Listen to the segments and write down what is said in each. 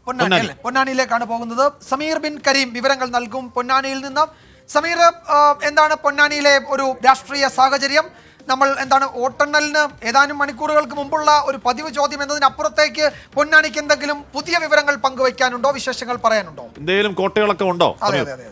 പൊന്നാനിയിലേക്കാണ് പോകുന്നത്. സമീർ ബിൻ കരീം വിവരങ്ങൾ നൽകും പൊന്നാനിയിൽ നിന്ന്. സമീർ, എന്താണ് പൊന്നാനിയിലെ ഒരു രാഷ്ട്രീയ സാഹചര്യം? നമ്മൾ എന്താണ് വോട്ടെണ്ണലിന് ഏതാനും മണിക്കൂറുകൾക്ക് മുമ്പുള്ള ഒരു പതിവ് ചോദ്യം എന്നതിനപ്പുറത്തേക്ക് പൊന്നാനിക്ക് എന്തെങ്കിലും പുതിയ വിവരങ്ങൾ പങ്കുവയ്ക്കാനുണ്ടോ, വിശേഷങ്ങൾ പറയാനുണ്ടോ? എന്തെങ്കിലും കോട്ടകളൊക്കെ ഉണ്ടോ? അതെ അതെ അതെ.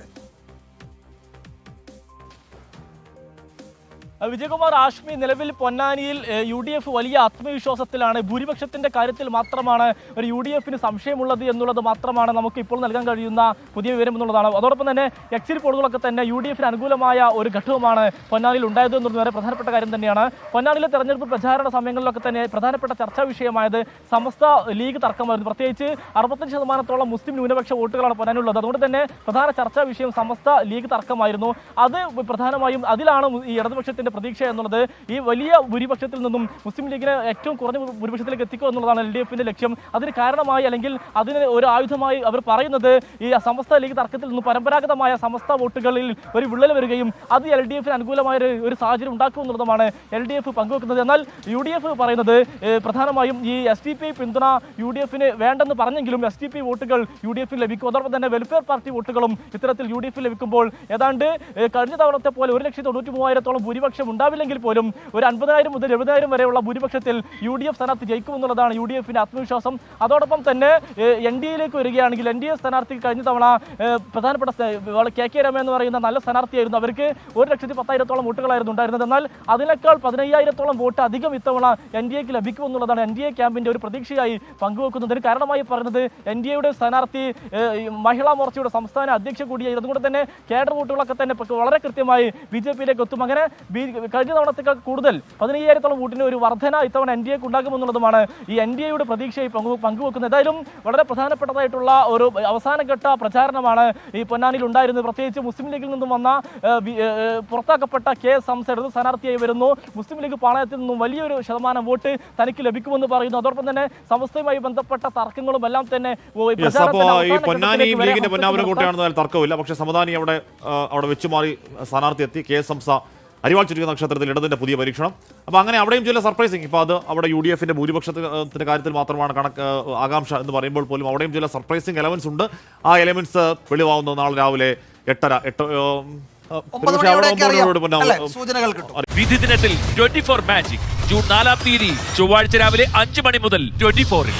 വിജയകുമാർ, ആഷ്മി, നിലവിൽ പൊന്നാനിയിൽ UDF വലിയ ആത്മവിശ്വാസത്തിലാണ്. ഭൂരിപക്ഷത്തിന്റെ കാര്യത്തിൽ മാത്രമാണ് ഒരു UDFന് സംശയമുള്ളത് എന്നുള്ളത് മാത്രമാണ് നമുക്ക് ഇപ്പോൾ നൽകാൻ കഴിയുന്ന പുതിയ വിവരം എന്നുള്ളതാണ്. അതോടൊപ്പം തന്നെ എക്സിറ്റ് പോളുകളൊക്കെ തന്നെ UDFന് അനുകൂലമായ ഒരു ഘട്ടവുമാണ് പൊന്നാനിയിൽ ഉണ്ടായത് എന്നുള്ളത് വളരെ പ്രധാനപ്പെട്ട കാര്യം തന്നെയാണ്. പൊന്നാനിയിലെ തെരഞ്ഞെടുപ്പ് പ്രചാരണ സമയങ്ങളിലൊക്കെ തന്നെ പ്രധാനപ്പെട്ട ചർച്ചാ വിഷയമായത് സമസ്ത ലീഗ് തർക്കമായിരുന്നു. പ്രത്യേകിച്ച് 65% മുസ്ലിം ന്യൂനപക്ഷ വോട്ടുകളാണ് പൊന്നാനിയുള്ളത്. അതുകൊണ്ട് തന്നെ പ്രധാന ചർച്ചാ വിഷയം സമസ്ത ലീഗ് തർക്കമായിരുന്നു. അത് പ്രധാനമായും അതിലാണ് ഈ ഇടതുപക്ഷത്തിന്റെ പ്രതീക്ഷ എന്നുള്ളത്. ഈ വലിയ ഭൂരിപക്ഷത്തിൽ നിന്നും മുസ്ലിം ലീഗിനെ ഏറ്റവും കുറഞ്ഞ ഭൂരിപക്ഷത്തിലേക്ക് എത്തിക്കുക എന്നുള്ളതാണ് LDFന്റെ ലക്ഷ്യം. അതിന് കാരണമായി അല്ലെങ്കിൽ അതിന് ഒരു ആയുധമായി അവർ പറയുന്നത് ഈ സമസ്ത ലീഗ് തർക്കത്തിൽ നിന്നും പരമ്പരാഗതമായ സമസ്ത വോട്ടുകളിൽ ഒരു വിള്ളൽ വരികയും അത് LDFന് അനുകൂലമായ ഒരു സാഹചര്യം ഉണ്ടാക്കും എന്നുള്ളതുമാണ് LDF പങ്കുവെക്കുന്നത്. എന്നാൽ UDF പറയുന്നത് പ്രധാനമായും ഈ SDPI പിന്തുണ UDFന് വേണ്ടെന്ന് പറഞ്ഞെങ്കിലും SDPI വോട്ടുകൾ UDFന് ലഭിക്കും. അതോടൊപ്പം തന്നെ വെൽഫെയർ പാർട്ടി വോട്ടുകളും ഇത്തരത്തിൽ UDF ലഭിക്കുമ്പോൾ ഏതാണ്ട് കഴിഞ്ഞ തവണത്തെ പോലെ 1,93,000 ഭൂരിപക്ഷം ഉണ്ടാവില്ലെങ്കിൽ പോലും ഒരു 50,000 മുതൽ 70,000 വരെയുള്ള ഭൂരിപക്ഷത്തിൽ UDF സ്ഥാനാർത്ഥി ജയിക്കുമെന്നുള്ളതാണ് UDFന്റെ ആത്മവിശ്വാസം. അതോടൊപ്പം തന്നെ NDAയിലേക്ക് വരികയാണെങ്കിൽ NDA സ്ഥാനാർത്ഥിക്ക് കഴിഞ്ഞ തവണ പ്രധാനപ്പെട്ട KK രമ എന്ന് പറയുന്ന നല്ല സ്ഥാനാർത്ഥിയായിരുന്നു. അവർക്ക് 1,10,000 വോട്ടുകളായിരുന്നു ഉണ്ടായിരുന്നത്. എന്നാൽ അതിനേക്കാൾ 15,000 വോട്ട് അധികം ഇത്തവണ NDAക്ക് ലഭിക്കുമെന്നുള്ളതാണ് NDA ക്യാമ്പിന്റെ ഒരു പ്രതീക്ഷയായി പങ്കുവെക്കുന്നതിന് കാരണമായി പറയുന്നത്. NDAയുടെ സ്ഥാനാർത്ഥി മഹിളാ മോർച്ചയുടെ സംസ്ഥാന അധ്യക്ഷ കൂടിയായി. അതുകൊണ്ട് തന്നെ കേഡർ വോട്ടുകളൊക്കെ തന്നെ വളരെ കൃത്യമായി BJPയിലേക്ക് എത്തും. അങ്ങനെ കഴിഞ്ഞ തവണത്തേക്കാൾ കൂടുതൽ 15,000 വോട്ടിന് ഒരു വർധന ഇത്തവണ NDAക്ക് ഉണ്ടാകുമെന്നുള്ളതുമാണ് ഈ NDAയുടെ പ്രതീക്ഷയായി പങ്കുവെക്കുന്നത്. ഏതായാലും വളരെ പ്രധാനപ്പെട്ടതായിട്ടുള്ള ഒരു അവസാനഘട്ട പ്രചാരണമാണ് ഈ പൊന്നാനിയിൽ ഉണ്ടായിരുന്നത്. പ്രത്യേകിച്ച് മുസ്ലിം ലീഗിൽ നിന്നും വന്ന പുറത്താക്കപ്പെട്ട KS ഹംസ സ്ഥാനാർത്ഥിയായി വരുന്നു. മുസ്ലിം ലീഗ് പാളയത്തിൽ നിന്നും വലിയൊരു ശതമാനം വോട്ട് തനിക്ക് ലഭിക്കുമെന്ന് പറയുന്നു. അതോടൊപ്പം തന്നെ സമസ്തയുമായി ബന്ധപ്പെട്ട തർക്കങ്ങളും എല്ലാം തന്നെ തർക്കമില്ല. പക്ഷേ സമദാനി അവിടെ വെച്ചുമാറി സ്ഥാനാർത്ഥി എത്തി. KS ഹംസ അരിവാൾ ചുരുക്ക നക്ഷത്രത്തിൽ ഇടതിന്റെ പുതിയ പരീക്ഷണം. അപ്പോൾ അങ്ങനെ അവിടെയും ചില സർപ്രൈസിങ്. ഇപ്പോൾ അത് അവിടെ UDFന്റെ ഭൂരിപക്ഷത്തിന്റെ കാര്യത്തിൽ മാത്രമാണ് ആകാംക്ഷ എന്ന് പറയുമ്പോൾ പോലും അവിടെയും ചില സർപ്രൈസിങ് എലമെന്റ്സ് ഉണ്ട്. ആ എലമെന്റ്സ് വെളിവാകുന്നത് നാളെ രാവിലെ 8:30 സൂചനകൾ കിട്ടും. വിധി ദിനത്തിൽ 24 മാജിക് ജൂൺ 4 ചൊവ്വാഴ്ച രാവിലെ 5 മണി മുതൽ 24-ൽ.